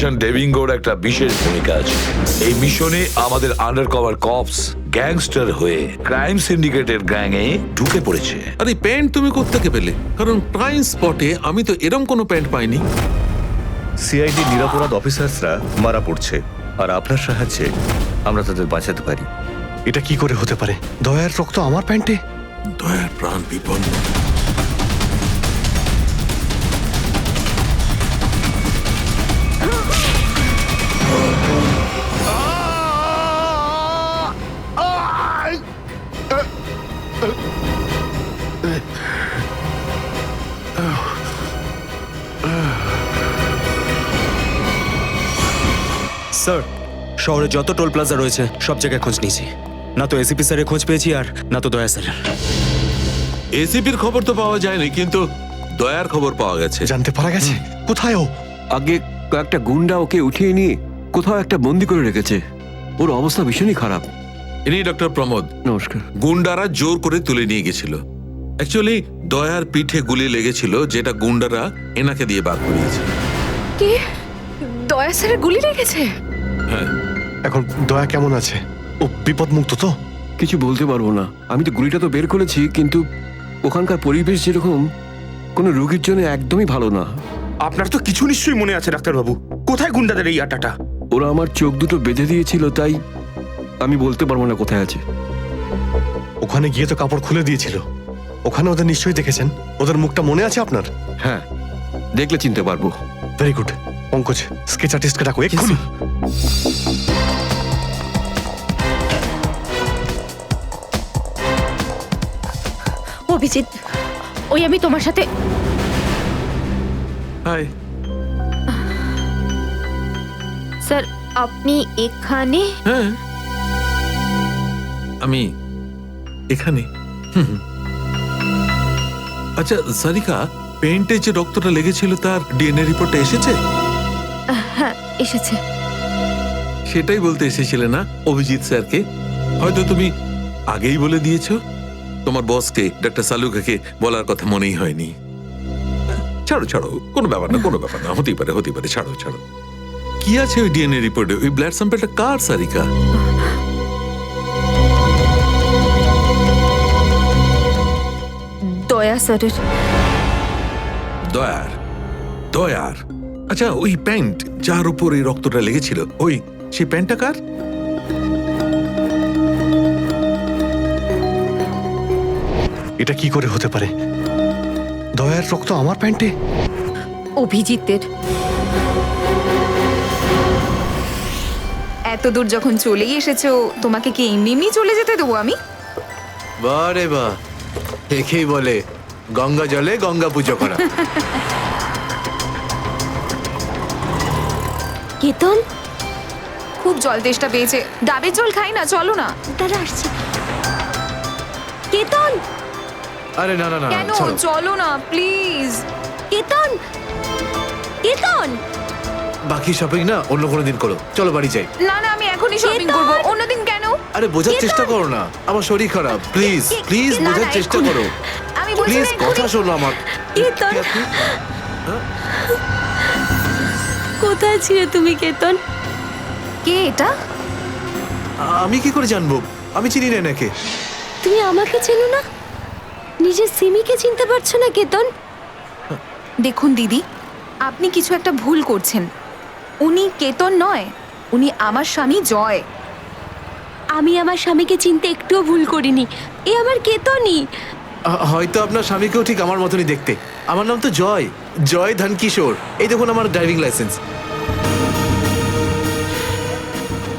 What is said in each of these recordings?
ডেভিঙ্গোর একটা বিশেষ ভূমিকা আছে এই মিশনে। আমাদের আন্ডারকভার কপস গ্যাংস্টার হয়ে ক্রাইম সিন্ডিকেটের গ্যাংয়ে ঢুকে পড়েছে। আরে প্যান্ট তুমি কোত্থেকে পেলে? কারণ ক্রাইম স্পটে আমি তো এরম কোনো প্যান্ট পাইনি। সিআইডি নিরাপরাধ অফিসার্সরা মারা পড়ছে, আর আপনার সাহায্যে আমরা তাদের বাঁচাতে পারি। এটা কি করে হতে পারে? দয়ার রক্ত আমার প্যান্টে? দয়ার প্রাণ বিপন্ন। স্যার, শহরে যত টোল প্লাজা রয়েছে সব জায়গায় খোঁজ নিয়েছি। না তো এসিপি স্যারের খোঁজ পেয়েছি, আর না তো দয়া স্যারের। এসিপির খবর তো পাওয়া যায়নি, কিন্তু দয়ার খবর পাওয়া গেছে। জানতে পারা গেছে কোথায় ও? আগে কয়েকটা গুন্ডা ওকে উঠিয়ে নিয়ে কোথাও একটা বন্দি করে রেখেছে। ওর অবস্থা ভীষণই খারাপ। ইনি ডক্টর প্রমোদ। নমস্কার। গুন্ডারা জোর করে তুলে নিয়ে গেছিল। অ্যাকচুয়ালি দয়ার পিঠে গুলি লেগেছিল, যেটা গুন্ডারা এনাকে দিয়ে বার করিয়েছে। কে? দয়া স্যারের গুলি লেগেছে? হ্যাঁ। এখন দয়া কেমন আছে? ও বিপদ মুক্ত তো? কিছু বলতে পারবো না। আমি তো গুলিটা তো বের করেছি, কিন্তু ওখানকার পরিবেশ যেরকম কোনো রোগীর জন্য একদমই ভালো না। আপনার তো কিছু নিশ্চয়ই মনে আছে ডাক্তারবাবু। কোথায় গুন্ডাদের এই আটাটা? ওরা আমার চোখ দুটো বেঁধে দিয়েছিল, তাই আমি বলতে পারবো না কোথায় আছে। ওখানে গিয়ে তো কাপড় খুলে দিয়েছিল। ওখানে ওদের নিশ্চয়ই দেখেছেন। ওদের মুখটা মনে আছে আপনার? হ্যাঁ, দেখলে চিনতে পারবো। Very good. পঙ্কজ, স্কেচ আর্টিস্টকে ডাকো এক্ষুনি। অভিজিৎ, ওই আমি তোমার সাথে। হাই। স্যার, আপনি এখানে? হ্যাঁ, আমি এখানে। আচ্ছা সারিকা, পেন্টে যে রক্তটা লেগেছিল তার ডিএনএ রিপোর্টটা এসেছে? হ্যাঁ, এসেছে। সেটাই বলতে এসেছিলে না অভিজিৎ স্যারকে? হয়তো তুমি আগেই বলে দিয়েছো। তোমার বসকে ডক্টর সালুকাকে বলার কথা মনেই হয়নি। ছাড়ো ছাড়ো, কোনো ব্যাপার না, কোনো ব্যাপার না, হতেই পারে হতেই পারে, ছাড়ো ছাড়ো। কি আছে ওই ডিএনএ রিপোর্টে? ওই ব্লাড স্যাম্পলটা কার সারিকা? দয়া স্যারের। দয়ার? দয়ার? আচ্ছা, ওই প্যান্ট যার উপর এই রক্তটা লেগেছিল, ওই সেই প্যান্টটা কার? এটা কি করে হতে পারে? দয়ার রক্ত আমার প্যান্টে? অভিজিতের। এত দূর যখন চলেই এসেছো, তোমাকে কি এমনি এমনি চলে যেতে দেবো আমি? বারে বাহ, দেখেই বলে গঙ্গা জলে গঙ্গা পুজো করা। কেতন, খুব জল তেষ্টা পেয়েছে, ডাবের জল খাই না, চলো না। তারা আসছে। কেতন, আরে না না না, কেন? ছাড়ো। চলো না প্লিজ। কেতন, কেতন। বাকি শপিং না অন্য কোনো দিন করো, চলো বাড়ি যাই। না না, আমি এখনই শপিং কেতন! করবো, অন্যদিন কেন? আরে বোঝার চেষ্টা করো না, আমার শরীর খারাপ। প্লিজ প্লিজ না, বোঝার না, চেষ্টা এক্ষুনি। করো। আমি বলছি প্লিজ না, কথা এক্ষুনি। শোনো আমার। কেতন, কোথায় ছিলে তুমি কেতন? কে এটা? আমি কি করে জানবো? আমি চিনি না এনাকে। তুমি আমাকে চেনো না? নিজের সিমিকে চিনতে পারছো না কেতন? দেখুন দিদি, আপনি কিছু একটা ভুল করছেন। উনি কেতন নয়, উনি আমার স্বামী জয়। আমি আমার স্বামীকে চিনতে একটুও ভুল করিনি। এ আমার কেতনই। হয়তো আপনার স্বামীকেও ঠিক আমার মতনই দেখতে। আমার নাম তো জয়, জয় ধনকিশোর। এই দেখুন আমার ড্রাইভিং লাইসেন্স।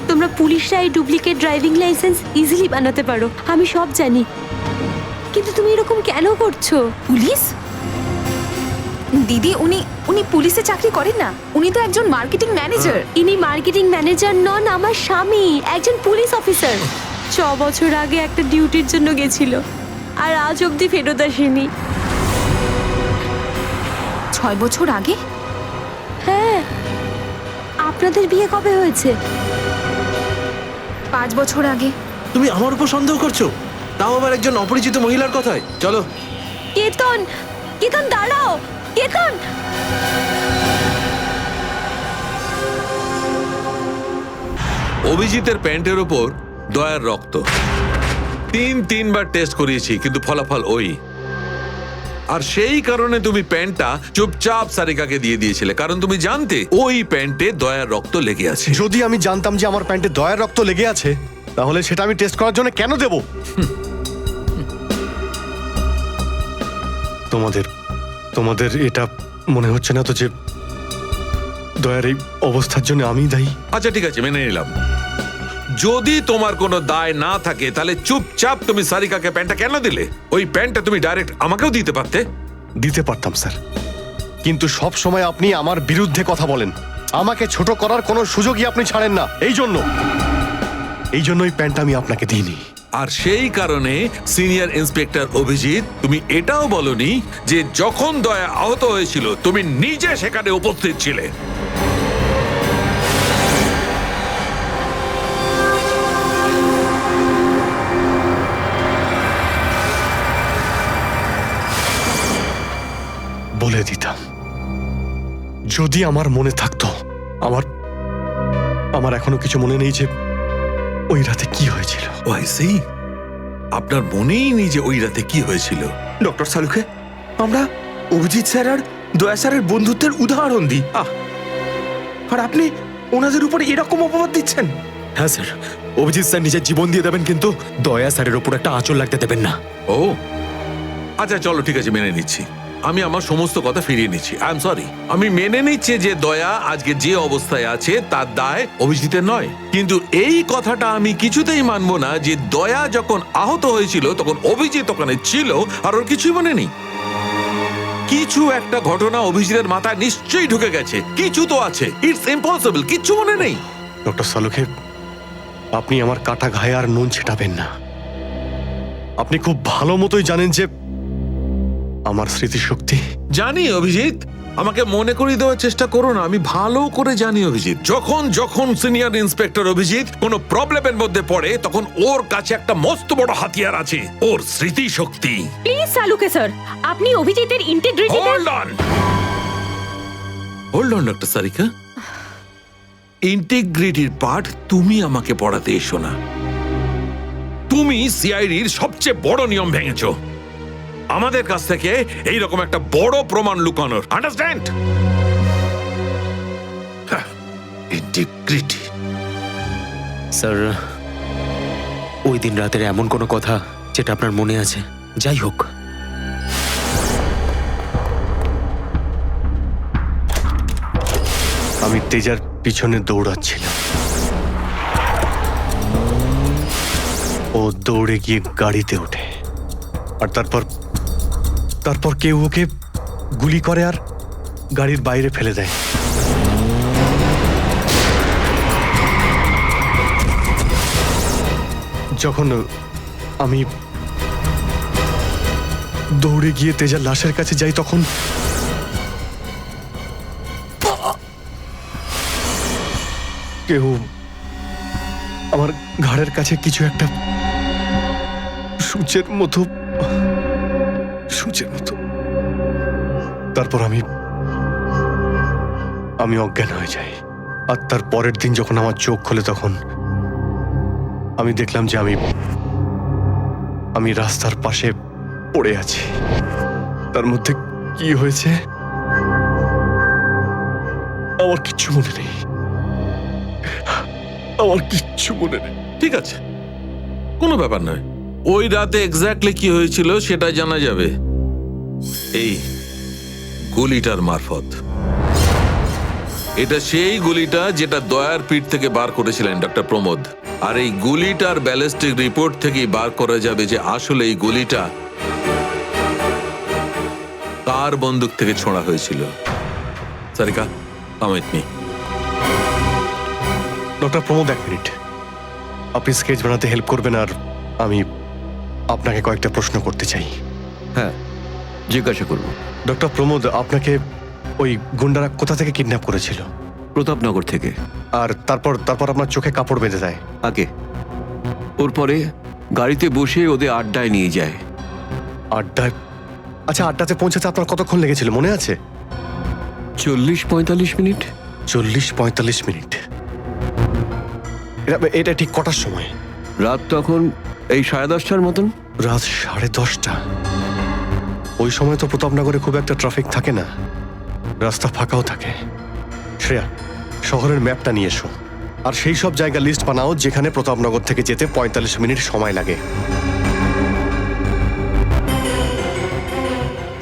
তোমরা পুলিশরা এই ডুপ্লিকেট ড্রাইভিং লাইসেন্স ইজিলি বানাতে পারো, আমি সব জানি। কিন্তু তুমি এরকম কেন করছো? পুলিশ? দিদি, উনি উনি পুলিশে চাকরি করেন না, উনি তো একজন মার্কেটিং ম্যানেজার। ইনি মার্কেটিং ম্যানেজার নন, আমার স্বামী একজন পুলিশ অফিসার। 6 বছর আগে একটা ডিউটির জন্য গেছিল, আর আজ অবধি ফেরত আসেনি। 6 বছর আগে? হ্যাঁ। আপনাদের বিয়ে কবে হয়েছে? 5 বছর আগে। তুমি আমার উপর সন্দেহ করছো, তাও আবার একজন অপরিচিত মহিলার কথায়। চলো। কেতন, কেতন দাঁড়াও, কেতন। অভিজিতের প্যান্টের ওপর দয়ার রক্ত। তিনবার টেস্ট করিয়েছি, কিন্তু ফলাফল ওই। আর সেই কারণে তুমি প্যান্টটা চুপচাপ সারিকাকে দিয়ে দিয়েছিলে, কারণ তুমি জানতে ওই প্যান্টে দয়ার রক্ত লেগে আছে। যদি আমি জানতাম যে আমার প্যান্টে দয়ার রক্ত লেগে আছে, তাহলে সেটা আমি টেস্ট করার জন্য কেন দেব? তোমাদের এটা মনে হচ্ছে না তো যে দয়ার এই অবস্থার জন্য আমিই দায়ী? আচ্ছা ঠিক আছে, মেনে নিলাম। যদি তোমার কোনো দায় না থাকে তাহলে চুপচাপ তুমি সারিকাকে প্যান্টটা কেন দিলে? ওই প্যান্টটা তুমি ডাইরেক্ট আমাকেও দিতে পারতে। দিতে পারতাম স্যার, কিন্তু সব সময় আপনি আমার বিরুদ্ধে কথা বলেন। আমাকে ছোট করার কোনো সুযোগই আপনি ছাড়েন না। এই জন্য ওই প্যান্টটা আমি আপনাকে দিইনি। আর সেই কারণে সিনিয়র ইন্সপেক্টর অভিজিৎ, তুমি এটাও বলনি যে যখন দয়া আহত হয়েছিল তুমি নিজে সেখানে উপস্থিত ছিলে। বলে দিতাম, যদি আমার মনে থাকতো। আমার এখনো কিছু মনে নেই যে ওই রাতে কি হয়েছিল। আপনার মনেই নেই যে ওই রাতে কি হয়েছিল? ডক্টর সালুখে, আমরা অভিজিৎ স্যার আর দয়া স্যারের বন্ধুত্বের উদাহরণ দিই, আর আপনি ওনাদের উপরে এরকম অপবাদ দিচ্ছেন? হ্যাঁ স্যার, অভিজিৎ স্যার নিজের জীবন দিয়ে দেবেন, কিন্তু দয়া স্যারের উপর একটা আঁচল লাগতে দেবেন না। ও আচ্ছা, চলো ঠিক আছে, মেনে নিচ্ছি। আমি আমার সমস্ত কথা ফিরিয়ে নিচ্ছি। I am sorry. আমি মেনে নিচ্ছি যে দয়া আজকে যে অবস্থায় আছে তার দায় অভিজিতের নয়, কিন্তু এই কথাটা আমি কিছুতেই মানবো না যে দয়া যখন আহত হয়েছিল তখন অভিজিৎ ওখানে ছিল আর ওর কিছুই মনে নেই। কিছু একটা ঘটনা অভিজিতের মাথায় নিশ্চয়ই ঢুকে গেছে, কিছু তো আছে। ইটস ইম্পসিবল, কিচ্ছু মনে নেই। ডক্টর সালুখে, আপনি আমার কাটা ঘায়ে আর নুন ছেটাবেন না। আপনি খুব ভালো মতোই জানেন যে আমার স্মৃতিশক্তি। জানি অভিজিৎ, আমাকে মনে করিয়ে দেওয়ার চেষ্টা করো না। আমি ভালো করে জানি অভিজিৎ, যখন সিনিয়র ইন্সপেক্টর অভিজিৎ কোনো প্রবলেমের মধ্যে পড়ে তখন ওর কাছে একটা মস্ত বড় হাতিয়ার আছে, ওর স্মৃতিশক্তি। প্লিজ সালুকে স্যার, আপনি অভিজিতের integrity. Hold on doctor Sarika, ইন্টিগ্রিটির পার্ট তুমি আমাকে পড়াতে এসো না। তুমি সিআইডির সবচেয়ে বড় নিয়ম ভেঙেছো, আমাদের কাছ থেকে এইরকম একটা বড় প্রমাণ লুকানোর। আন্ডারস্ট্যান্ড? ইন্টিগ্রিটি। স্যার, ওই দিন রাতের এমন কোনো কথা যেটা আপনার মনে আছে? যাই হোক, আমি তেজার পিছনে দৌড়াচ্ছিলাম। ও দৌড়ে গিয়ে গাড়িতে ওঠে, আর তারপর কেউ ওকে গুলি করে আর গাড়ির বাইরে ফেলে দেয়। যখন আমি দৌড়ে গিয়ে তেজার লাশের কাছে যাই, তখন কেউ আমার ঘাড়ের কাছে কিছু একটা সূচের মতো। তারপর আমি অজ্ঞান হয়ে যাই। আর তার পরের দিন যখন আমার চোখ খোলে, তখন আমি দেখলাম যে আমি রাস্তার পাশে পড়ে আছি। তার মধ্যে কি হয়েছে আমার কিচ্ছু মনে নেই। ঠিক আছে, কোনো ব্যাপার নয়। ওই রাতে এক্স্যাক্টলি কি হয়েছিল সেটা জানা যাবে এই গুলিটার মারফত। এটা সেই গুলিটা যেটা দয়ার পিঠ থেকে বার করেছিলেন ডক্টর প্রমোদ। আর এই গুলিটার ব্যালিস্টিক রিপোর্ট থেকেই বার করা যাবে যে আসলে এই গুলিটা কার বন্দুক থেকে ছোঁড়া হয়েছিল। Sarika, come with me. Doctor Pramod, এক মিনিট। আপনি স্কেচ বানাতে হেল্প করবেন, আর আমি আপনাকে কয়েকটা প্রশ্ন করতে চাই। হ্যাঁ, জিজ্ঞাসা করব। ডক্টর প্রমোদ, আপনাকে ওই গুন্ডারা কোথা থেকে কিডন্যাপ করেছিল? প্রতাপনগর থেকে। আর তারপর আপনার চোখে কাপড় বেঁধে দেয়? আগে ওর পরে গাড়িতে বসে ওদের আড্ডায় নিয়ে যায়। আড্ডায়? আচ্ছা, আড্ডাতে পৌঁছাতে আপনার কতক্ষণ লেগেছিল মনে আছে? 40-45 মিনিট। 40-45 মিনিট। এটা ঠিক কটার সময়? রাত তখন এই 10:30টার মতন। রাত 10:30টা? ওই সময় তো প্রতাপনগরে খুব একটা ট্রাফিক থাকে না, রাস্তা ফাঁকাও থাকে। শ্রেয়া, শহরের ম্যাপটা নিয়ে এসো, আর সেই সব জায়গা লিস্ট বানাও যেখানে প্রতাপনগর থেকে যেতে 45 মিনিট সময় লাগে।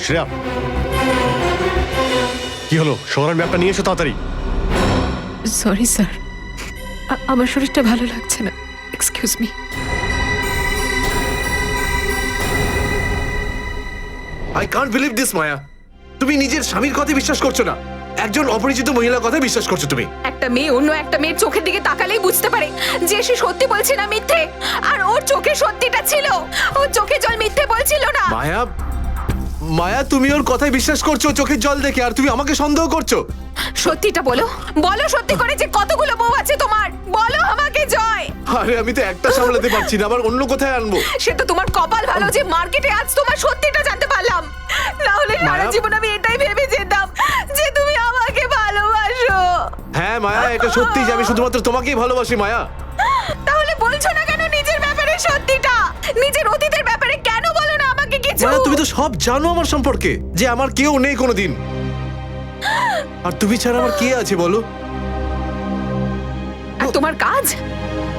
শ্রেয়া, কি হলো? শহরের ম্যাপটা নিয়ে এসো তাড়াতাড়ি। সরি স্যার, আমার শরীরটা ভালো লাগছে না, excuse me. I can't believe this Maya, তুমি নিজের স্বামীর কথা বিশ্বাস করছো না, একজন অপরিচিত মহিলার কথা বিশ্বাস করছো তুমি। একটা মেয়ে অন্য একটা মেয়ের চোখের দিকে তাকালেই বুঝতে পারে যে সে সত্যি বলছে না মিথ্যে। আর ওর চোখে সত্যিটা ছিল, ওর চোখে জল মিথ্যে বলছিল না। মায়া, মায়া তুমি ওর কথায় বিশ্বাস করছো চোখের জল দেখে, আর তুমি আমাকে সন্দেহ করছো। সত্যিটা বলো, বলো সত্যি করে যে কতগুলো বউ আছে তোমার, বলো আমাকে জয়। আরে আমি তো একটা সামলাতে পারছি না, আবার অন্য কোথায় আনবো? সে তো তোমার কপাল ভালো যে মার্কেটে আজ তোমার সত্যিটা জানতে পারলাম, না হলে সারা মায়া- জীবন আমি এটাই ভেবে যেতাম যে তুমি আমাকে ভালোবাসো। হ্যাঁ মায়া, এটা সত্যি যে আমি শুধুমাত্র তোমাকেই ভালোবাসি মায়া। তাহলে বলছো না কেন নিজের ব্যাপারে সত্যিটা? নিজের অতীতের ব্যাপারে কেন বলো না আমাকে কিছু? মায়া তুমি তো সব জানো আমার সম্পর্কে, যে আমার কেউ নেই কোনোদিন, আর তুমি ছাড়া আমার কে আছে বলো? আর তোমার কাজ?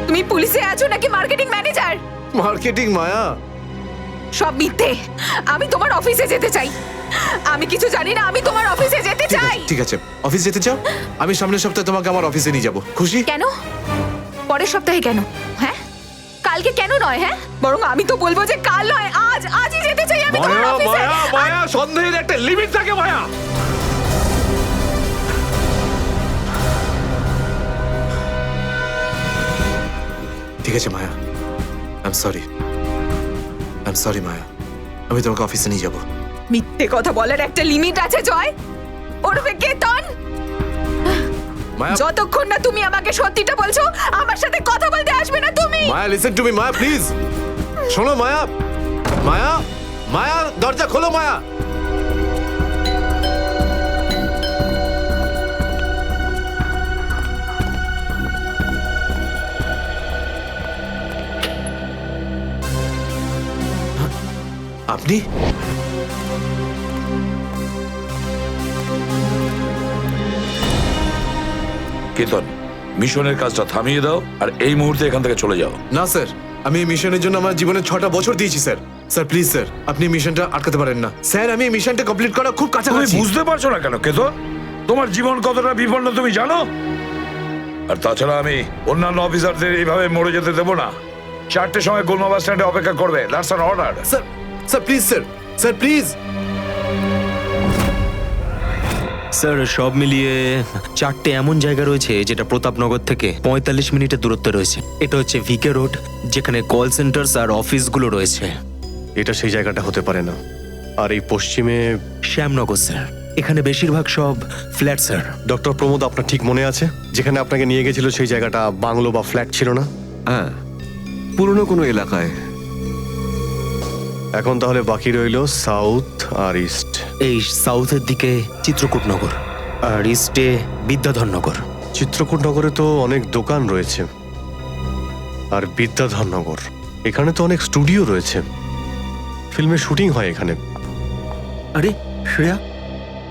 তুমি পুলিশে আছো নাকি মার্কেটিং ম্যানেজার? মার্কেটিং মায়া। সব মিথ্যে। আমি তোমার অফিসে যেতে চাই। আমি কিছু জানি না, আমি তোমার অফিসে যেতে ঠিক চাই। আছে, ঠিক আছে, অফিস যেতে চাও? আমি সামনের সপ্তাহে তোমাকে আমার অফিসে নিয়ে যাবো, খুশি? কেন? পরের সপ্তাহে কেন? হ্যাঁ, কালকে কেন নয়? হ্যাঁ, বরং আমি তো বলবো যে কাল নয়, আজই যেতে চাই আমি তোমার মায়া অফিসে। মায়া মায়া, সন্দেহের একটা লিমিট থাকে মায়া। ঠিক আছে মায়া, আই এম সরি মায়া, আমি তোমাকে অফিসে নিয়ে যাবো। মিথ্যে কথা বলার একটা লিমিট আছে জয়, ওরফে কেতন। মায়া, যতক্ষণ না তুমি আমাকে সত্যিটা বলছো, আমার সাথে কথা বলতে আসবে না তুমি। Maya listen to me Maya, please শোনো মায়া। মায়া, মায়া দরজা খোলো মায়া। আপনি? কেতন, মিশনের কাজটা থামিয়ে দাও আর এই মুহূর্তে এখান থেকে চলে যাও। না স্যার, আমি এই মিশনের জন্য আমার জীবনে 6টা বছর দিয়েছি স্যার। স্যার প্লিজ স্যার, আপনি এই মিশনটা আটকাতে পারেন না স্যার। আমি এই মিশনটা কমপ্লিট করা খুব তুমি কাছাকাছি। বুঝতে পারছো না কেন কেতন? তোমার জীবন কতটা বিপন্ন তুমি জানো? আর তাছাড়া আমি অন্যান্য অফিসারদের এইভাবে মরে যেতে দেবো না। 4টের সময় গোলমা বাস স্ট্যান্ডে অপেক্ষা করবে, that's an order. Sir, sir please sir, sir please. Sir সব মিলিয়ে 4টে এমন জায়গা রয়েছে যেটা প্রতাপনগর থেকে 45 মিনিটের দূরত্বে রয়েছে। এটা হচ্ছে ভিকে রোড, যেখানে কল সেন্টার্স আর অফিসগুলো রয়েছে। এটা সেই জায়গাটা হতে পারে না। আর এই পশ্চিমে শ্যামনগর স্যার, এখানে বেশিরভাগ সব ফ্ল্যাট স্যার। ডক্টর প্রমোদ, আপনার ঠিক মনে আছে যেখানে আপনাকে নিয়ে গেছিল সেই জায়গাটা বাংলো বা ফ্ল্যাট ছিল না? হ্যাঁ, পুরনো কোনো এলাকায়। এখন তাহলে বাকি রইল সাউথ আর ইস্ট। এই সাউথের দিকে চিত্রকূটনগর আর ইস্টে বিদ্যাধরনগর। চিত্রকূটনগরে তো অনেক দোকান রয়েছে, আর বিদ্যাধরনগর এখানে তো অনেক স্টুডিও রয়েছে, ফিল্মের শুটিং হয় এখানে। আরে শ্রেয়া,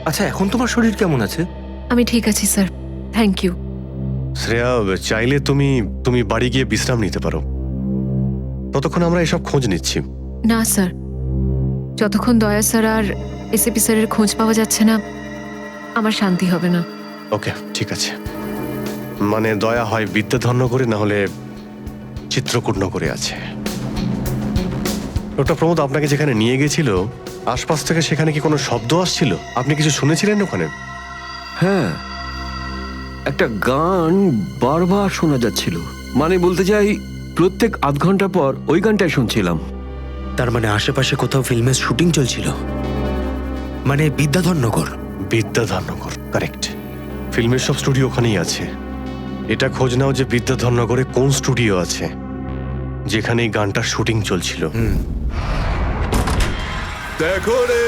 আচ্ছা এখন তোমার শরীর কেমন আছে? আমি ঠিক আছি স্যার, থ্যাংক ইউ। শ্রেয়া, চাইলে তুমি বাড়ি গিয়ে বিশ্রাম নিতে পারো, ততক্ষণ আমরা এসব খোঁজ নিচ্ছি। না স্যার, যতক্ষণ দয়া স্যার আর এসিপি স্যারের খোঁজ পাওয়া যাচ্ছে না, আমার শান্তি হবে না। ওকে, ঠিক আছে। মানে দয়া হয় বিদ্যাধরনগরে, না হলে চিত্রকূটনগরে আছে। ডক্টর প্রমোদ আপনাকে যেখানে নিয়ে গেছিল, আশপাশ থেকে সেখানে কি কোনো শব্দ আসছিল? আপনি কিছু শুনেছিলেন ওখানে? হ্যাঁ, একটা গান বারবার শোনা যাচ্ছিল। মানে বলতে চাই, প্রত্যেক আধ ঘন্টা পর ওই গানটাই শুনছিলাম। তার মানে আশেপাশে কোথাও ফিল্মের শুটিং চলছিল, মানে বিদ্যাধরনগর। বিদ্যাধরনগর, কারেক্ট। ফিল্মের সব স্টুডিও ওখানেই আছে। এটা খোঁজ নাও যে বিদ্যাধরনগরে কোন স্টুডিও আছে যেখানে এই গানটার শুটিং চলছিল। দেখো রে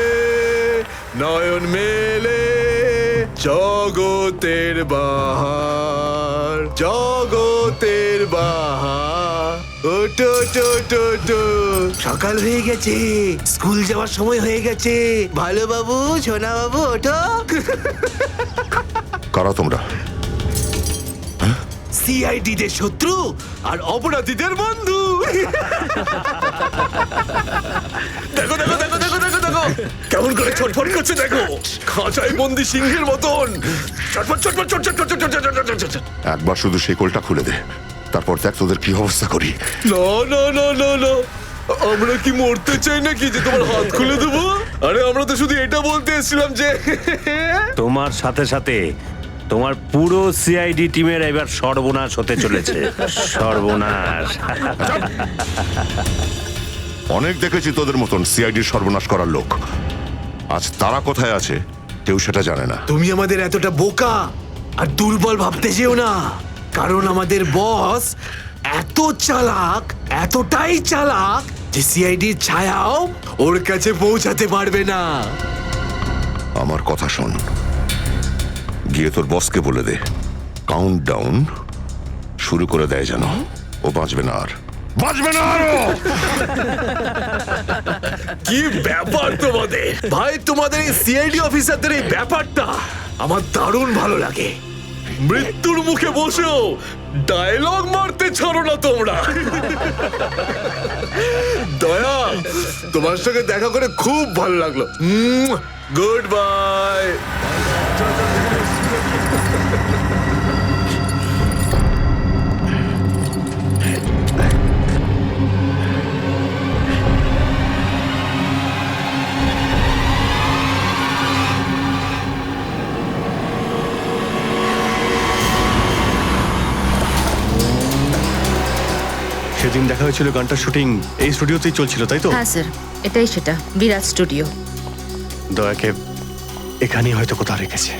নয়ন মেলে জগতের বাহার, জগতের মেয়ের বাহার, ওটো ওটো ওটো ওটো। সকাল হয়ে গেছে, স্কুল যাওয়ার সময় হয়ে গেছে। ভালো বাবু, সোনা বাবু, ওঠো। কারা তোমরা? সিআইডি দের শত্রু আর অপরাধীদের বন্ধু। দেখো দেখো দেখো দেখো দেখো দেখো কেমন করে ছটফট করছে, দেখো খাঁচায় বন্দি সিংহের মতন ছটফট ছটফট ছটফট ছটফট ছটফট ছটফট। একবার শুধু শেকলটা খুলে দে, তারপর দেখ তোদের কি অবস্থা করি। না না না না না, আমরা কি মরতে চাই নাকি যে তোমার হাত খুলে দেবো? আরে আমরা তো শুধু এটা বলতে এসেছিলাম যে তোমার সাথে সাথে তোমার পুরো সিআইডি টিমের এবার সর্বনাশ হতে চলেছে। সর্বনাশ। অনেক দেখেছি তোদের মতন সিআইডির সর্বনাশ করার লোক। আজ তারা কোথায় আছে কেউ সেটা জানে না। তুমি আমাদের এতটা বোকা আর দুর্বল ভাবতে যেও না, কারণ আমাদের বস এত চালাক, এতটাই চালাক যে সিআইডির ছায়াও ওর কাছে পৌঁছাতে পারবে না। আমার কথা শোন, গিয়ে তোর বসকে বলে দে কাউন্ট ডাউন শুরু করে দেয় যেন ও বাঁচবে না আর, বাঁচবে না আরো। কি ব্যাপার তোমাদের ভাই, তোমাদের এই সিআইডি অফিসারদের এই ব্যাপারটা আমার দারুণ ভালো লাগে। মৃত্যুর মুখে বসেও ডায়লগ মারতে ছাড়ো না তোমরা। দয়া, তোমার সঙ্গে দেখা করে খুব ভালো লাগলো। Good bye. সেদিন দেখা হয়েছিল গানটার শুটিং এই স্টুডিওতেই চলছিল, তাই তো? হ্যাঁ স্যার, এটাই সেটা, বিরাট স্টুডিও। দয়াকে এখানেই হয়তো কোথাও রেখেছে।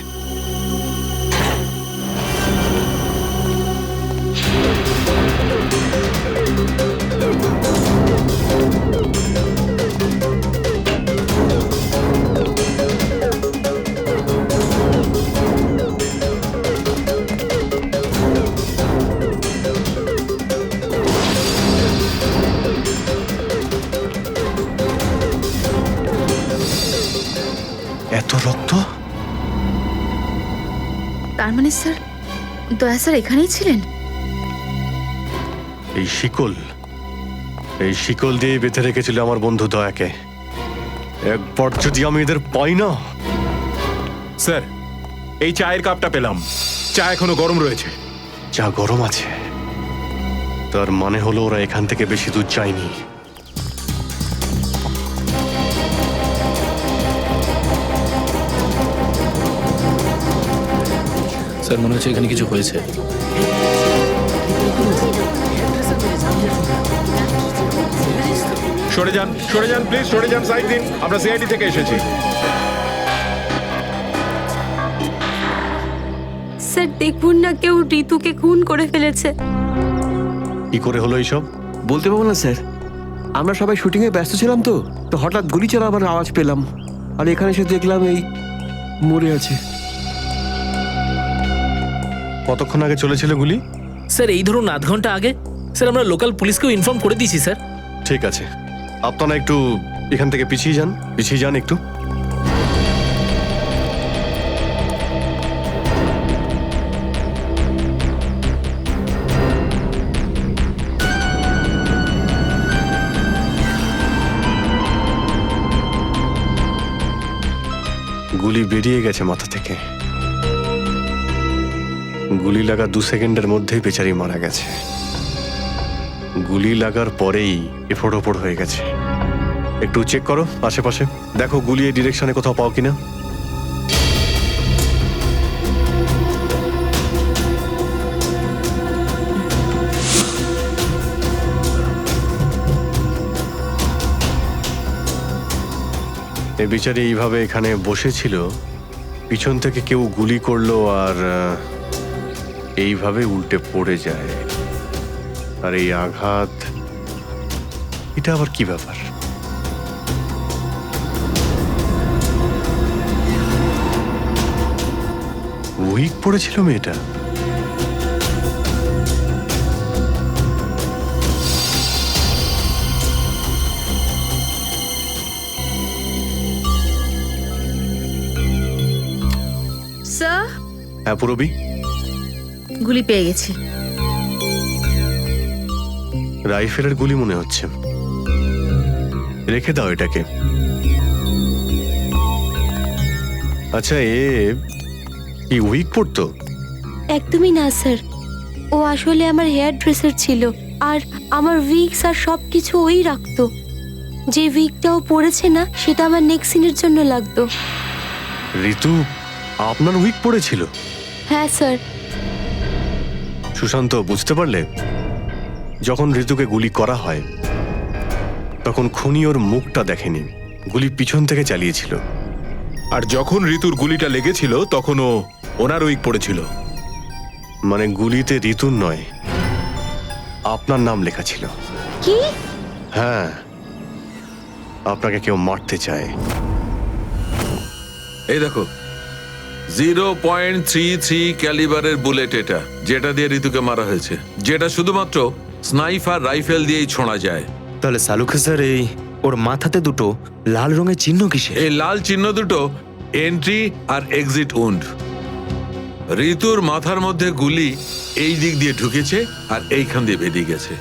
এত রক্ত? তার মানে স্যার, দয়া স্যার এখানেই ছিলেন? এই শিকল দিয়ে বেঁধে রেখেছিল আমার বন্ধু দয়াকে। একবার যদি আমি এদের পাই না। স্যার, এই চায়ের কাপটা পেলাম, চা এখনো গরম রয়েছে। চা গরম আছে, তার মানে হলো ওরা এখান থেকে বেশি দূর যায়নি। স্যার, মনে হচ্ছে এখানে কিছু হয়েছে। সরে যান প্লিজ, সরে যান, সাইড দিন। আমরা সিআইডি থেকে এসেছি। স্যার দেখুন না, কেউ ঋতুকে খুন করে ফেলেছে। কি করে হলো এইসব? বলতে পারবো না স্যার, আমরা সবাই শুটিংয়ে ব্যস্ত ছিলাম তো তো হঠাৎ গুলি চালাবার আওয়াজ পেলাম, আর এখানে এসে দেখলাম এই মরে আছে। কতক্ষণ আগে চলেছিল গুলি? স্যার এই ধরুন আধ ঘন্টা আগে। স্যার আমরা লোকাল পুলিশকেও ইনফর্ম করে দিয়েছি স্যার। ঠিক আছে, আপনারা একটু এখান থেকে পিছিয়ে যান একটু। গুলি বেরিয়ে গেছে মাথা থেকে। গুলি লাগা 2 সেকেন্ডের মধ্যেই বেচারি মারা গেছে। গুলি লাগার পরেই এফোড় ওপড় হয়ে গেছে। একটু চেক করো আশেপাশে, দেখো গুলি এই ডিরেকশনে কোথাও পাও কিনা। এ বিচারি এইভাবে এখানে বসেছিল, পিছন থেকে কেউ গুলি করলো আর এইভাবে উল্টে পড়ে যায়। আর এই আঘাত, এটা আবার কি ব্যাপার? উইক পড়েছিল মেয়েটা। হ্যাঁ পুরবি, গুলি পেয়ে গেছি। রাইফেলের গুলি মনে হচ্ছে। রেখে দাও এটাকে। আচ্ছা, কি উইক পড়তো? একদমই না স্যার, ও আসলে আমার হেয়ার ড্রেসার ছিল, আর আমার উইগস আর সব কিছু ওই রাখতো। যে উইগটা ও পরেছে না, সেটা আমার নেক্সট সিনের জন্য লাগতো। ঋতু আপনার উইক পড়েছিল? হ্যাঁ স্যার। সুশান্ত, বুঝতে পারলে? যখন ঋতুকে গুলি করা হয় তখন খুনি ওর মুখটা দেখেনি, গুলি পিছন থেকে চালিয়েছিল। আর যখন ঋতুর গুলিটা লেগেছিল তখন ও ওনার উইক পড়েছিল। মানে গুলিতে ঋতুর নয়, আপনার নাম লেখা ছিল। কি? হ্যাঁ, আপনাকে কেউ মারতে চায়। এই দেখো, 0.33 ক্যালিবারের বুলেট এটা, যেটা দিয়ে ঋতুকে মারা হয়েছে, যেটা শুধুমাত্র স্নাইপার রাইফেল দিয়েই ছোঁড়া যায়। তাহলে সালুখে স্যার, এই ওর মাথাতে দুটো লাল রঙের চিহ্ন কিসে? এই লাল চিহ্ন দুটো এন্ট্রি আর এক্সিট উন্ড। ঋতুর মাথার মধ্যে গুলি এই দিক দিয়ে ঢুকেছে আর এইখান দিয়ে বেরিয়ে গেছে।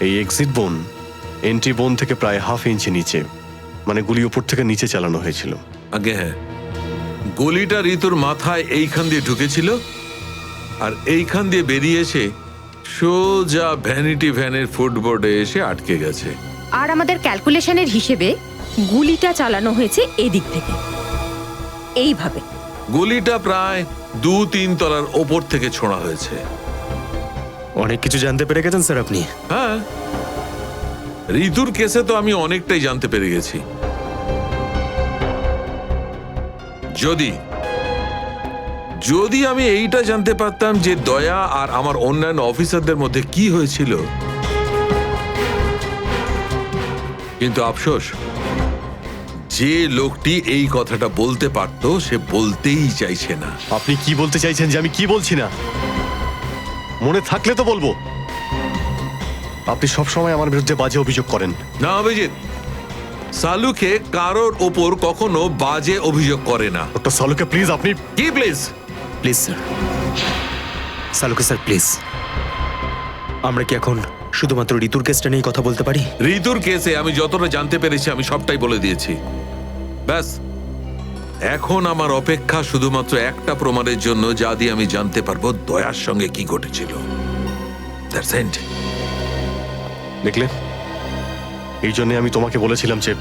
এই এক্সিট বোন এন্ট্রি বোন থেকে প্রায় হাফ ইঞ্চি নিচে, মানে গুলি উপর থেকে নিচে চালানো হয়েছিল। আগে হ্যাঁ, গুলিটা ঋতুর মাথায় এইখান দিয়ে ঢুকেছিল আর এইখান দিয়ে বেরিয়ে এসে সোজা ভ্যানিটি ভ্যানের ফুটবোর্ডে এসে আটকে গেছে। আর আমাদের ক্যালকুলেশনের হিসেবে গুলিটা চালানো হয়েছে এদিক থেকে, এইভাবে। গুলিটা প্রায় 2-3 তলার ওপর থেকে ছোঁড়া হয়েছে। অনেক কিছু জানতে পেরে গেছেন স্যার আপনি। হ্যাঁ, ঋতুর কেসে তো আমি অনেকটাই জানতে পেরে গেছি। যদি আমি এইটা জানতে পারতাম যে দয়া আর আমার অন্যান্য অফিসারদের মধ্যে কি হয়েছিল, কিন্তু আফসোস, যে লোকটি এই কথাটা বলতে পারতো সে বলতেই চাইছে না। আপনি কি বলতে চাইছেন যে আমি কি বলছি না? মনে থাকলে তো বলবো। আপনি সব সময় আমার বিরুদ্ধে বাজে অভিযোগ করেন। না অভিজিৎ, সালুকে কারোর ওপর কখনো বাজে অভিযোগ করে না। ডক্টর সালুকে প্লিজ, আপনি কি please? Please sir, Saluke sir please, আমরা কি এখন শুধুমাত্র ঋতুর কেসটা নিয়ে কথা বলতে পারি? ঋতুর কেসে আমি যতটা জানতে পেরেছি আমি সবটাই বলে দিয়েছি। ব্যাস, এখন আমার অপেক্ষা শুধুমাত্র একটা প্রমাণের জন্য, যা দিয়ে আমি জানতে পারবো দয়ার সঙ্গে কি ঘটেছিল। That's it. দেখলে, এই জন্য আমি তোমাকে বলেছিলাম যে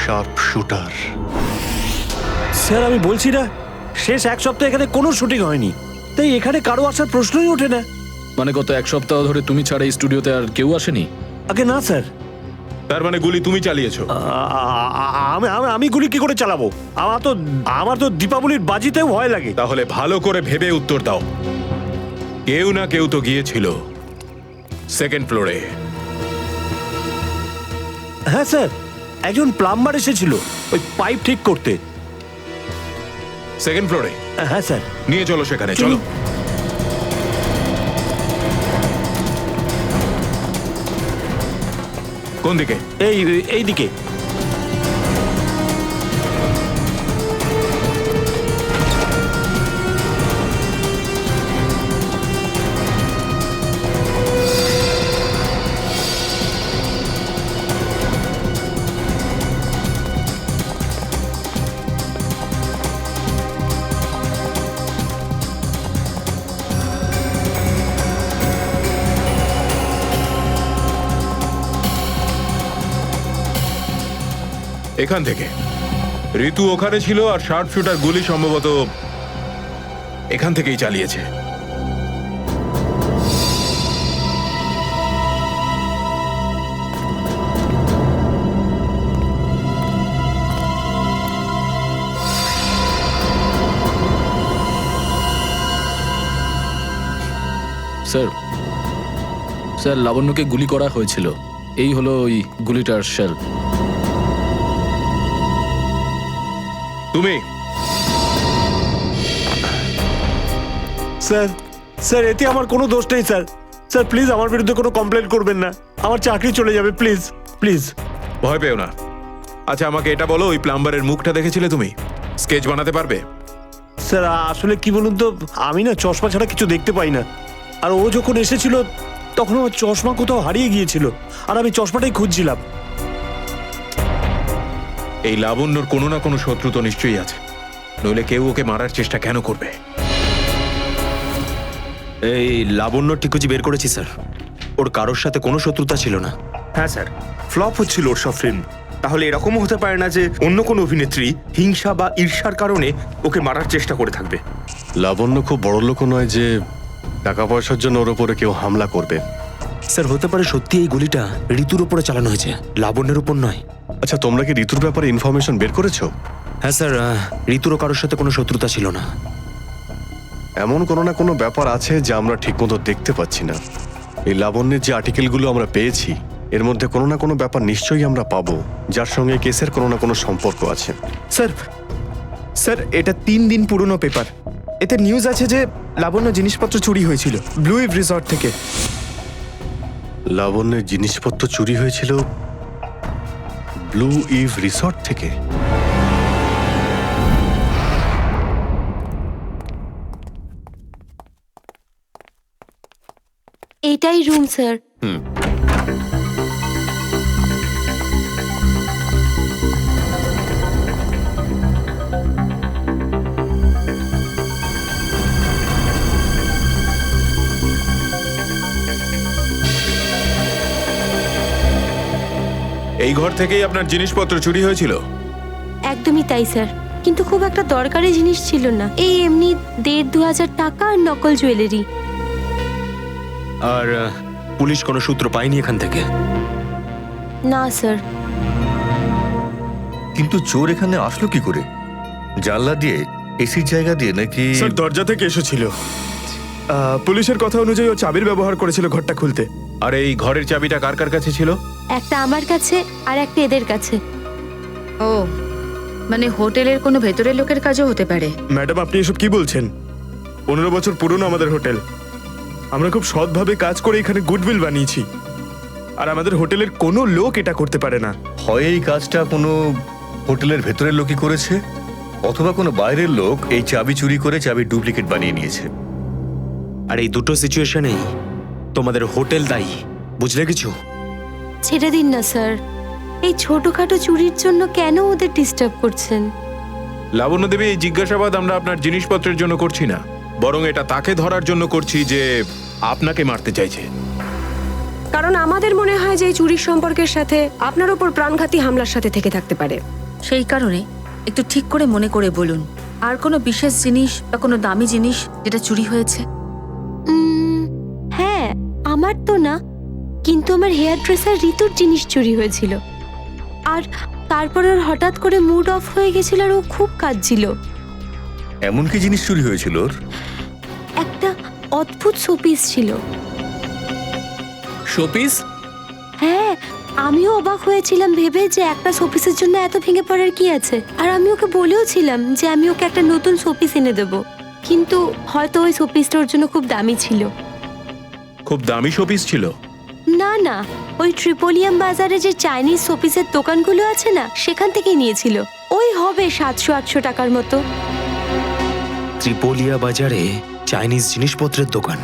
শার্প শুটার। স্যার, আমি বলছি না, শেষ এক সপ্তাহ এখানে কোনো শুটিং হয়নি, তাই এখানে কারো আসার প্রশ্নই ওঠে না। মানে গত এক সপ্তাহ ধরে তুমি ছাড়া এই স্টুডিওতে আর কেউ আসেনি? আগে না স্যার। তার মানে গুলি তুমি চালিয়েছো? আমি গুলি কি করে চালাবো? আমার তো দীপাবলির বাজিতেও ভয় লাগে। তাহলে ভালো করে ভেবে উত্তর দাও। কেউ না কেউ তো গিয়েছিল সেকেন্ড ফ্লোরে। হ্যাঁ স্যার, একজন প্লাম্বার এসেছিল ওই পাইপ ঠিক করতে। সেকেন্ড ফ্লোরে? হ্যাঁ স্যার। নিয়ে চলো সেখানে, চলো। কোন দিকে? এই দিকে। এখান থেকে ঋতু ওখানে ছিল, আর শার্প শুটার গুলি সম্ভবত এখান থেকেই চালিয়েছে। স্যার, লাবণ্যকে গুলি করা হয়েছিল। এই হলো ওই গুলিটার শেল। তুমি? স্যার, স্যার এতে আমার কোনো দোষ নেই স্যার। স্যার প্লিজ আমার বিরুদ্ধে কোনো কমপ্লেন করবেন না, আমার চাকরি চলে যাবে, প্লিজ প্লিজ। ভয় পেও না। আচ্ছা আমাকে এটা বলো, ওই প্লাম্বারের মুখটা দেখেছিলে তুমি? স্কেচ বানাতে পারবে? স্যার আসলে কি বলুন তো, আমি না চশমা ছাড়া কিছু দেখতে পাই না। আর ও যখন এসেছিল তখন আমার চশমা কোথাও হারিয়ে গিয়েছিল, আর আমি চশমাটাই খুঁজছিলাম। এই লাবণ্যর কোনো না কোনো শত্রু তো নিশ্চয়ই আছে, নইলে কেউ ওকে মারার চেষ্টা কেন করবে? এই লাবণ্য টিকুজি বের করেছি স্যার, ওর কারোর সাথে কোনো শত্রুতা ছিল না। হ্যাঁ স্যার, ফ্লপ হচ্ছিল ওর সব ফিল্ম। তাহলে এরকমও হতে পারে না যে অন্য কোনো অভিনেত্রী হিংসা বা ঈর্ষার কারণে ওকে মারার চেষ্টা করে থাকবে। লাবণ্য খুব বড় লোক নয় যে টাকা পয়সার জন্য ওর উপরে কেউ হামলা করবে। স্যার হতে পারে সত্যি এই গুলিটা ঋতুর উপরে চালানো হয়েছে, লাবণ্যের উপর নয়। আচ্ছা তোমরা কি ঋতুর ব্যাপারে ইনফরমেশন বের করেছো? হ্যাঁ স্যার, ঋতুরও কারোর সাথে কোনো শত্রুতা ছিল না। এমন কোনো না কোনো ব্যাপার আছে যা আমরা ঠিকমতো দেখতে পাচ্ছি না। এই লাবণ্যের যে আর্টিকেলগুলো আমরা পেয়েছি এর মধ্যে কোনো না কোনো ব্যাপার নিশ্চয়ই আমরা পাবো যার সঙ্গে কেসের কোনো না কোনো সম্পর্ক আছে। স্যার স্যার এটা 3 দিন পুরনো পেপার। এতে নিউজ আছে যে লাবণ্য জিনিসপত্র চুরি হয়েছিল ব্লু ইভ রিসর্ট থেকে। লাবণ্যের জিনিসপত্র চুরি হয়েছিল ব্লু ইভ রিসর্ট থেকে? এটাই রুম স্যার। এই ঘর থেকেই আপনার জিনিসপত্র চুরি হয়েছিল? একদমই তাই স্যার, কিন্তু খুব একটা দরকারি জিনিস ছিল না, এই এমনি 1,500-2,000 টাকা আর নকল জুয়েলারি। আর পুলিশ কোনো সূত্র পায়নি এখান থেকে? না স্যার। কিন্তু চোর এখানে আসলো কি করে? জানলা দিয়ে, এসির জায়গা দিয়ে নাকি? স্যার দরজা থেকে এসেছিল। পুলিশের কথা অনুযায়ী ও চাবির ব্যবহার করেছিল ঘরটা খুলতে। আর এই ঘরের চাবিটা কার কার কাছে ছিল? একটা আমার কাছে আর একটা এদের কাছে। ও মানে হোটেলের কোনো ভেতরের লোকের কাজও হতে পারে। ম্যাডাম আপনি এসব কি বলছেন? 15 বছর পুরনো আমাদের হোটেল, আমরা খুব সৎভাবে কাজ করে এখানে গুডউইল বানিয়েছি, আর আমাদের হোটেলের কোনো লোক এটা করতে পারে না। হয় এই কাজটা কোনো হোটেলের ভেতরের লোকই করেছে, অথবা কোনো বাইরের লোক এই চাবি চুরি করে চাবির ডুপ্লিকেট বানিয়ে নিয়েছে। আর এই দুটো সিচুয়েশনেই তোমাদের হোটেল দায়ী, বুঝলে কিছু? ছেড়ে দিন না স্যার, এই ছোটখাটো চুরির জন্য কেন ওদের ডিস্টার্ব করছেন? লাবণ্য দেবী, এই জিজ্ঞাসাবাদ আমরা আপনার জিনিসপত্রের জন্য করছি না, বরং এটা তাকে ধরার জন্য করছি যে আপনাকে মারতে চাইছে। কারণ আমাদের মনে হয় যে এই চুরির সম্পর্কের সাথে আপনার উপর প্রাণঘাতী হামলার সাথে থেকে থাকতে পারে। সেই কারণে একটু ঠিক করে মনে করে বলুন, আর কোনো বিশেষ জিনিস বা কোনো দামি জিনিস যেটা চুরি হয়েছে? হ্যাঁ, আমার তো না, কিন্তু আমার হেয়ার ড্রেসার ঋতুর জিনিস চুরি হয়েছিল। আর তারপর ওর হঠাৎ করে মুড অফ হয়ে গেছিল আর ও খুব কাঁদছিল। এমন কি জিনিস চুরি হয়েছিল ওর? একটা অদ্ভুত শোপিস ছিল। শোপিস? হ্যাঁ, আমিও অবাক হয়েছিলাম ভেবে যে একটা শোপিসের জন্য এত ভেঙে পড়ার কি আছে। আর আমি ওকে বলেও ছিলাম যে আমি ওকে একটা নতুন শোপিস এনে দেবো, কিন্তু হয়তো ওই শোপিসটা ওর জন্য খুব দামি ছিল। খুব দামি শোপিস ছিল? না না, ওই ট্রিপোলিয়াম বাজারে যে চাইনিজ শোপিসের দোকানগুলো আছে না, সেখান থেকেই নিয়েছিল। ওই হবে 700-800 টাকার মতো। ত্রিপোলিয়া বাজারে চাইনিজ জিনিসপত্রের দোকান?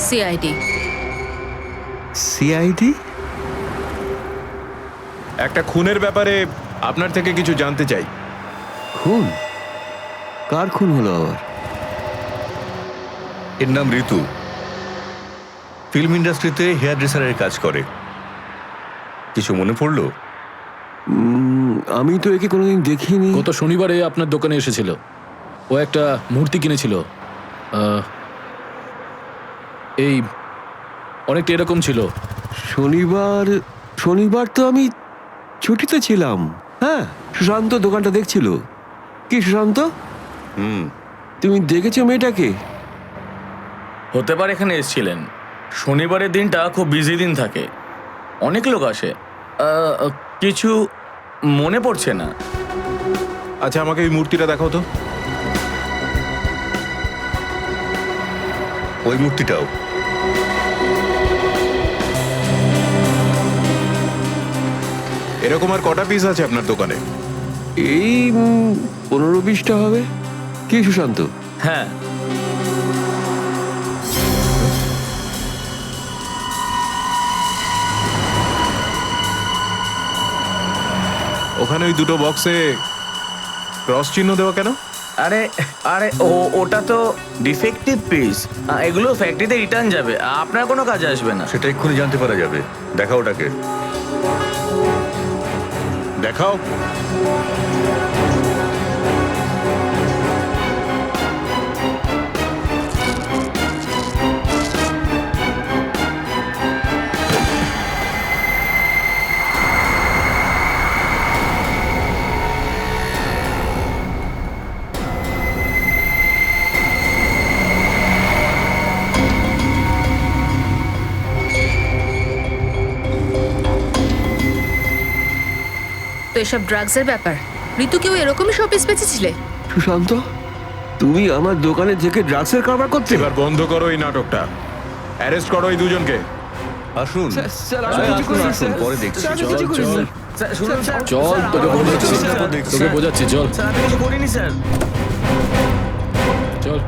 সিআইডি। সিআইডি? একটা খুনের ব্যাপারে আপনার থেকে কিছু জানতে চাই। খুন? কার খুন হলো আবার? এর নাম ঋতু, ফিল্ম ইন্ডাস্ট্রিতে হেয়ার ড্রেসারের কাজ করে। কিছু মনে পড়লো? আমি তো একে কোনোদিন দেখিনি। গত শনিবারে আপনার দোকানে এসেছিল, ও একটা মূর্তি কিনেছিল, এই অনেকটা এরকম ছিল। শনিবার তো আমি ছুটিতে ছিলাম। হ্যাঁ, সুশান্ত দোকানটা দেখছিল। কি সুশান্ত? তুমি দেখেছো মেয়েটাকে? হতে পারে এখানে এসেছিলেন। শনিবারের দিনটা খুব বিজি দিন থাকে, অনেক লোক আসে। কিছু মনে পড়ছে না। আচ্ছা, আমাকে এই মূর্তিটা দেখাও তো। ওই মূর্তিটাও। এরকম আর কটা পিস আছে আপনার দোকানে? এই 15-20টা হবে। কি সুশান্ত? হ্যাঁ, ওখানে ওই দুটো বক্সে ক্রস চিহ্ন দেওয়া কেন? আরে আরে ওটা তো ডিফেক্টিভ পিস, এগুলো ফ্যাক্টরিতে রিটার্ন যাবে, আপনার কোনো কাজে আসবে না। সেটা এক্ষুনি জানতে পারা যাবে। দেখাও ওটাকে, দেখাও। তো এসব ড্রাগসের ব্যাপার। ঋতুকেও এরকমই শোপিস বেঁচেছিলে? সুশান্ত, তুমি আমার দোকানে থেকে ড্রাগসের কারবার করতে? এবার বন্ধ করো এই নাটকটা। অ্যারেস্ট করো এই দুজনকে। আসুন, স্যার, আমি কিছু করিনি, আসুন, স্যার। পরে দেখছি। স্যার, আমি কিছু করিনি। শুনুন স্যার, চল, তোকে বোঝাচ্ছি, তোকে বোঝাচ্ছি, চল স্যার, আমি কিছু করিনি স্যার। চল।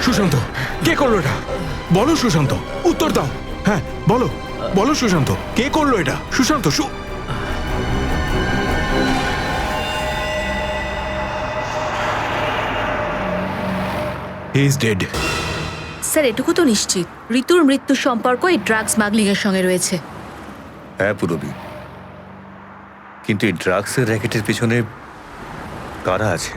সুশান্ত, কে করলো এটা? বলো সুশান্ত, উত্তর দাও। হ্যাঁ বলো, বলো সুশান্ত, কে করলো এটা? Sushant, he is dead. Sir, এটুকু তো নিশ্চিত ঋতুর মৃত্যুর সম্পর্ক এই ড্রাগ স্মাগলিং এর সঙ্গে রয়েছে। হ্যাঁ পুরবি, কিন্তু এই ড্রাগসের র্যাকেটের পিছনে কারা আছে?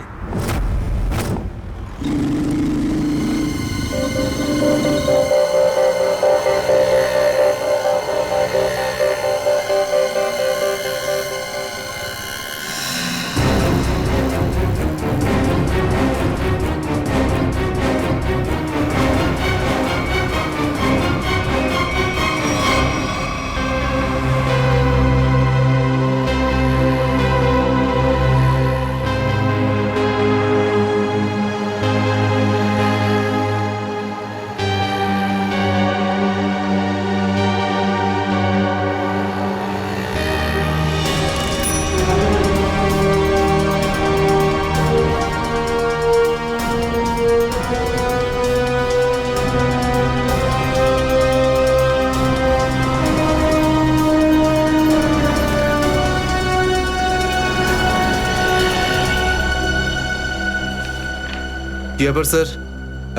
ব্যাপার স্যার,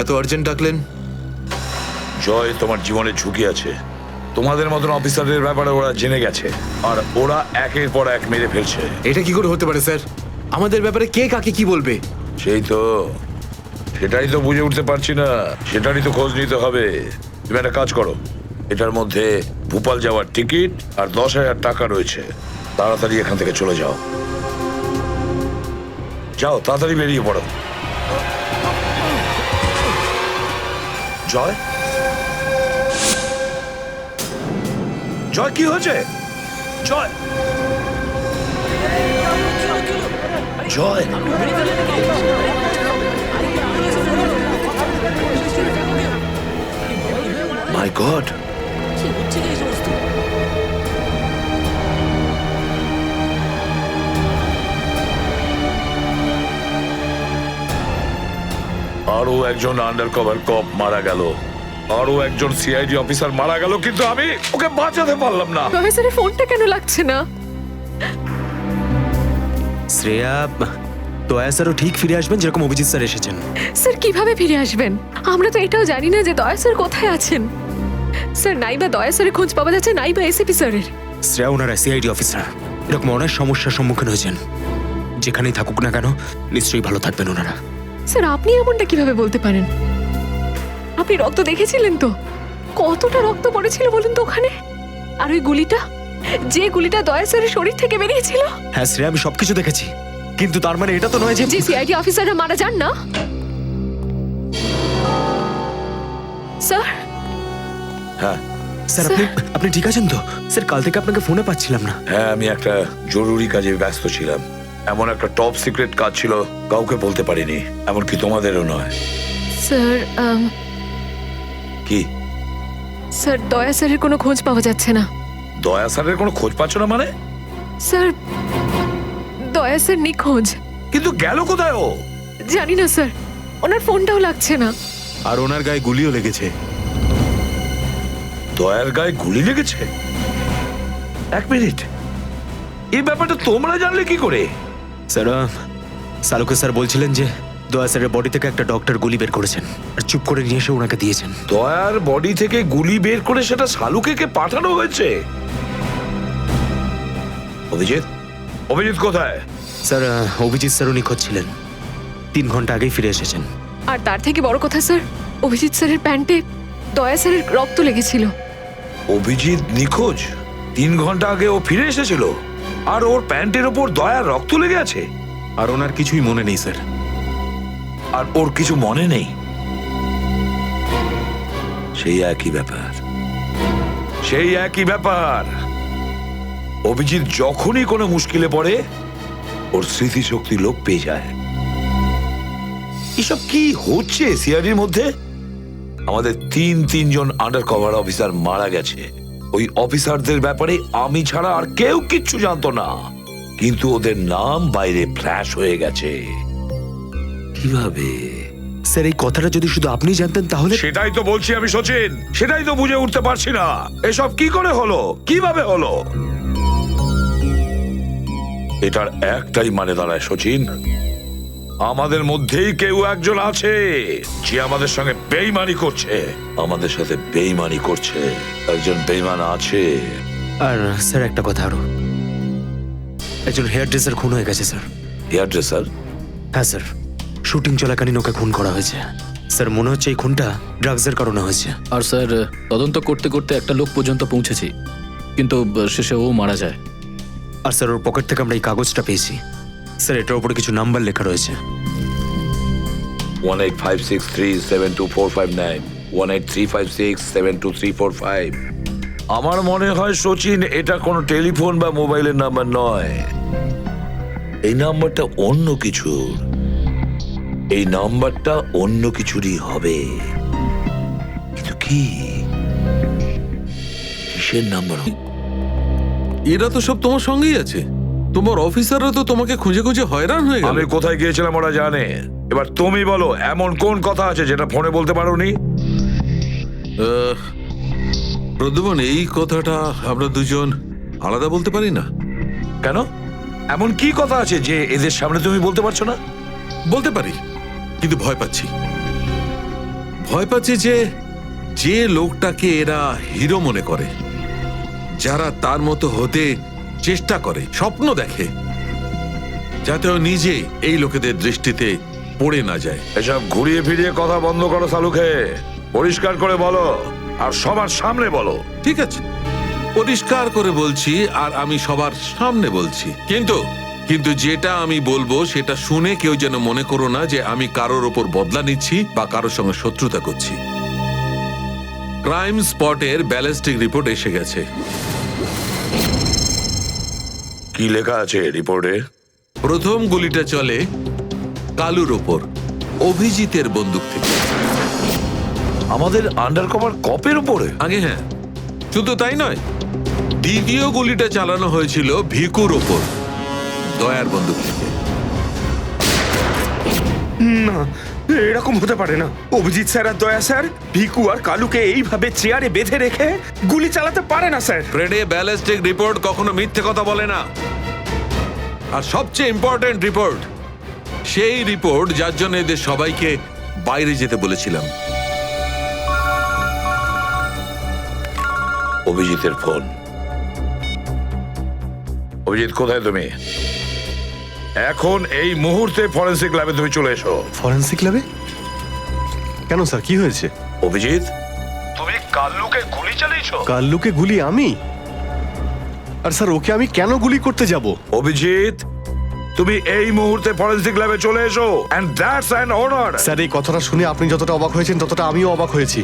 এত আর্জেন্ট ডাকলেন? জয়, তোমার জীবনে ঝুঁকি আছে। তোমাদের মতন অফিসারদের ব্যাপারে ওরা জেনে গেছে, আর ওরা একের পর এক মেরে ফেলছে। এটা কি করে হতে পারে স্যার? আমাদের ব্যাপারে কে কাকে কি বলবে? সেটাই তো বুঝে উঠতে পারছি না। সেটারই তো খোঁজ নিতে হবে। তুমি একটা কাজ করো, এটার মধ্যে ভোপাল যাওয়ার টিকিট আর 10,000 টাকা রয়েছে। তাড়াতাড়ি এখান থেকে চলে যাও। যাও, তাড়াতাড়ি বেরিয়ে পড়ো। জয়, জয়, কি হয়েছে? জয়, জয়, মাই গড, আরো একজন আন্ডার কভার কপ মারা গেল, আরো একজন সিআইডি অফিসার মারা গেল, কিন্তু আমি ওকে বাঁচাতে পারলাম না। স্যারের ফোনটা কেন লাগছে না? শ্রেয়া, দয়া স্যারও ঠিক ফিরে আসবেন যেরকম অভিজিৎ স্যার এসেছেন। স্যার কিভাবে ফিরে আসবেন? আমরা তো এটাও জানি না যে দয়া স্যার কোথায় আছেন। স্যার, নাইবা দয়া স্যারের খোঁজ পাওয়া যাচ্ছে, নাইবা এসিপি স্যারের। শ্রেয়া ওনারা সিআইডি অফিসার, এরকম অনেক সমস্যার সম্মুখীন হয়েছেন। যেখানেই থাকুক না কেন, নিশ্চয়ই ভালো থাকবেন ওনারা। স্যার, আপনি এমনটা কিভাবে বলতে পারেন? আপনি রক্ত দেখেছিলেন তো? কতটা রক্ত পড়েছিল বলুন তো ওখানে? আর ওই গুলিটা, যে গুলিটা দয়া স্যারের শরীর থেকে বেরিয়েছিল। হ্যাঁ শ্রেয়া, আমি সবকিছু দেখেছি, কিন্তু তার মানে এটা তো নয় যে সিআইডি অফিসাররা মারা যান না। স্যার, হ্যাঁ স্যার, আপনি ঠিক আছেন তো? স্যার, কাল থেকে আপনাকে ফোনে পাচ্ছিলাম না। হ্যাঁ, আমি একটা জরুরি কাজে ব্যস্ত ছিলাম। এমন একটা টপ সিক্রেট কাজ ছিল, কাউকে বলতে পারিনি, এমনকি তোমাদেরও নয়। স্যার, কি? স্যার, দয়া স্যারের কোনো খোঁজ পাওয়া যাচ্ছে না। দয়া স্যারের কোনো খোঁজ পাচ্ছ না মানে? স্যার, দয়া স্যার নিখোঁজ। কিন্তু গেল কোথায় ও? জানি না স্যার, ওনার ফোনটাও লাগছে না। আর ওনার গায়ে গুলিও লেগেছে। দয়ার গায়ে গুলি লেগেছে? এক মিনিট, এই ব্যাপারটা তোমরা জানলে কি করে? স্যার, সালুকে স্যার বলছিলেন যে দয়া স্যারের বডি থেকে একটা ডক্টর গুলি বের করেছেন আর চুপ করে নিয়ে এসে ওনাকে দিয়েছেন। দয়ার বডি থেকে গুলি বের করে সেটা শালুকে পাঠানো হয়েছে? অভিজিৎ, অভিজিৎ কোথায়? স্যার, অভিজিৎ স্যারও নিখোঁজ ছিলেন, 3 ঘন্টা আগেই ফিরে এসেছেন। আর তার থেকে বড় কথা স্যার, অভিজিৎ স্যারের প্যান্টে দয়া স্যারের রক্ত লেগেছিল। অভিজিৎ নিখোঁজ? 3 ঘন্টা আগে ও ফিরে এসেছিল, আর ওর প্যান্টের ওপর দয়ার রক্ত লেগে আছে? আর ওনার কিছুই মনে নেই স্যার। আর ওর কিছু মনে নেই? সেই একই ব্যাপার, সেই একই ব্যাপার। অভিজিৎ যখনই কোনো মুশকিলে পড়ে, ওর স্মৃতিশক্তি লোপ পেয়ে যায়। এসব কি হচ্ছে সিআইডির মধ্যে? আমাদের তিনজন আন্ডার কভার অফিসার মারা গেছে। ওই অফিসারদের ব্যাপারে আমি ছাড়া আর কেউ কিচ্ছু জানতো না, কিন্তু ওদের নাম বাইরে ফ্ল্যাশ হয়ে গেছে। কিভাবে? স্যার, এই কথাটা যদি শুধু আপনি জানতেন তাহলে। সেটাই তো বলছি আমি সচিন, সেটাই তো বুঝে উঠতে পারছি না। এসব কি করে হলো, কিভাবে হলো? এটার একটাই মানে দাঁড়ায় সচিন, আমাদের মধ্যেই কেউ একজন আছে যে আমাদের সঙ্গে বেইমানি করছে, আমাদের সাথে বেইমানি করছে। একজন বেইমান আছে। আর স্যার, একটা কথা আরো, একজন হেয়ার ড্রেসার খুন হয়ে গেছে স্যার। Hair dresser? হ্যাঁ স্যার, শুটিং চলাকালীন ওকে খুন করা হয়েছে। স্যার, মনে হচ্ছে এই খুনটা ড্রাগসের কারণে হয়েছে। আর স্যার, তদন্ত করতে করতে একটা লোক পর্যন্ত পৌঁছেছি, কিন্তু শেষে ও মারা যায়। আর স্যার, ওর পকেট থেকে আমরা এই কাগজটা পেয়েছি। স্যার, এটার উপরে কিছু নাম্বার লেখা রয়েছে। 185637245 183567235। আমার মনে হয় সচিন, এটা কোনো টেলিফোন বা মোবাইলের নাম্বার নয়। এই নাম্বারটা অন্য কিছু, এই নাম্বারটা অন্য কিছুরই হবে। কিন্তু কি, কিসের নাম্বার? এরা তো সব তোমার সঙ্গেই আছে। তোমার অফিসাররা তো তোমাকে খুঁজে খুঁজে হয়রান হয়ে গেল। আমি কোথায় গিয়েছিলাম ওরা জানে। এবার তুমি বলো, এমন কোন কথা আছে যেটা ফোনে বলতে পারোনি? প্রদ্যুমন, এই কথাটা আমরা দুজন আলাদা বলতে পারি না। কেন? এমন কি কথা আছে যে এদের সামনে তুমি বলতে পারছো না? বলতে পারি, কিন্তু ভয় পাচ্ছি যে যে লোকটাকে এরা হিরো মনে করে, যারা তার মতো হতে চেষ্টা করে, স্বপ্ন দেখে, যাতে ও নিজে এই লোকেদের দৃষ্টিতে পড়ে না যায়। এসব ঘুরিয়ে ফিরিয়ে কথা বন্ধ করো সালুকে, পরিষ্কার করে বলো আর সবার সামনে বলো। ঠিক আছে, পরিষ্কার করে বলছি আর আমি সবার সামনে বলছি, কিন্তু যেটা আমি বলবো সেটা শুনে কেউ যেন মনে করো না যে আমি কারোর ওপর বদলা নিচ্ছি বা কারোর সঙ্গে শত্রুতা করছি। ক্রাইম স্পটের ব্যালিস্টিক রিপোর্ট এসে গেছে। কি লেখা আছে রিপোর্টে? প্রথম গুলিটা চলে কালুর ওপর, অভিজিতের বন্দুক থেকে। আমাদের আন্ডারকভার কপের উপরে? আগে হ্যাঁ, শুধু তাই নয়, দ্বিতীয় গুলিটা চালানো হয়েছিল ভিকুর ওপর, দয়ার বন্দুক থেকে। না, এরকম হতে পারে না। অভিজিৎ স্যার আর দয়া স্যার ভিকু আর কালুকে এইভাবে চেয়ারে বেঁধে রেখে গুলি চালাতে পারে না স্যার। ফ্রেডে ব্যালিস্টিক রিপোর্ট কখনো মিথ্যে কথা বলে না। আর সবচেয়ে ইম্পর্টেন্ট রিপোর্ট, সেই রিপোর্ট যার জন্য এদের সবাইকে বাইরে যেতে বলেছিলাম। অভিজিতের ফোন। অভিজিৎ, কোথায় তুমি? এখন এই মুহূর্তে ফরেনসিক ল্যাবে তুমি চলে এসো। ফরেন্সিক ল্যাবে? কেন স্যার, কি হয়েছে? অভিজিৎ, তুমি কাল্লুকে গুলি চালিয়েছো? কাল্লুকে গুলি আমি? আর স্যার, ওকে আমি কেন গুলি করতে যাব? অভিজিৎ, তুমি এই মুহূর্তে ফরেনসিক ল্যাবে চলে এসো, and that's an order. Sir, এই কথাটা শুনে আপনি যতটা অবাক হয়েছেন ততটা আমিও অবাক হয়েছি।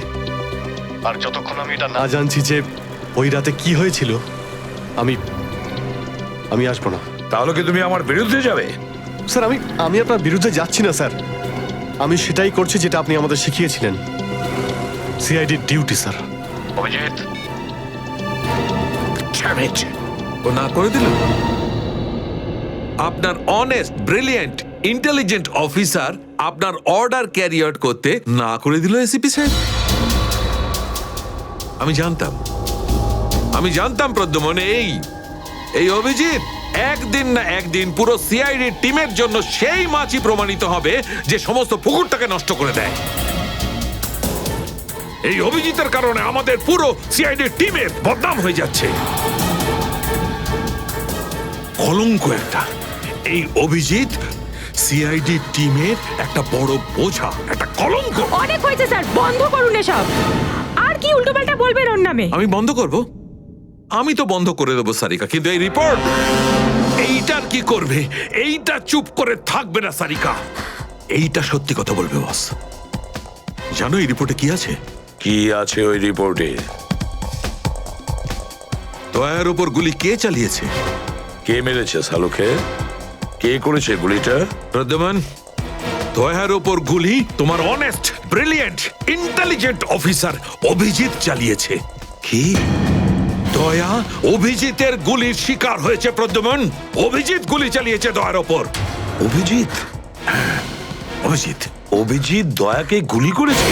আর যতক্ষণ আমি এটা না জানছি যে ওই রাতে কি হয়েছিল, আমি আসবো না। তাহলে কি তুমি আমার বিরুদ্ধে যাবে? স্যার, আমি আপনার বিরুদ্ধে যাচ্ছি না স্যার। আমি সেটাই করছি যেটা আপনি আমাদের শিখিয়েছিলেন, সিআইডি ডিউটি স্যার। অভিজিৎ, ও না করে দিল। আপনার অনেস্ট, ব্রিলিয়েন্ট, ইন্টেলিজেন্ট অফিসার আপনার অর্ডার ক্যারি আউট করতে না করে দিল এসিপি সাহেব। আমি জানতাম প্রদ্যুম্ন, এই অভিজিৎ একদিন না একদিন পুরো সিআইডি টিমের জন্য সেই মাছি প্রমাণিত হবে যে সমস্ত পুকুরটাকে নষ্ট করে দেয়। এই অভিজিতের কারণে আমাদের পুরো সিআইডি টিমের বদনাম হয়ে যাচ্ছে। কলঙ্ক একটা। এই অভিজিৎ সিআইডি টিমের একটা বড় বোঝা, একটা কলঙ্ক। অনেক হয়েছে স্যার, বন্ধ করুন এসব। আর কি উল্টোপাল্টা বলবেন ওর নামে? আমি বন্ধ করব? আমি তো বন্ধ করে দেবো সারিকা, কিন্তু এই রিপোর্ট, এইটার কি করবে? এইটা চুপ করে থাকবে না সারিকা, এইটা সত্যি কথা বলবে বস। জানো এই রিপোর্টে কি আছে? কি আছে ওই রিপোর্টে? দয়ার উপর গুলি কে চালিয়েছে, কে মেরেছে সালুকে, কে করেছে গুলিটা? প্রদ্যুম্ন, দয়ার উপর গুলি তোমার honest, brilliant, intelligent officer Abhijit চালিয়েছে। কি? দয়া অভিজিতের গুলির শিকার হয়েছে প্রদ্যুম্ন। অভিজিৎ গুলি চালিয়েছে দয়ার ওপর। অভিজিৎ? অভিজিৎ অভিজিৎ দয়াকে গুলি করেছে?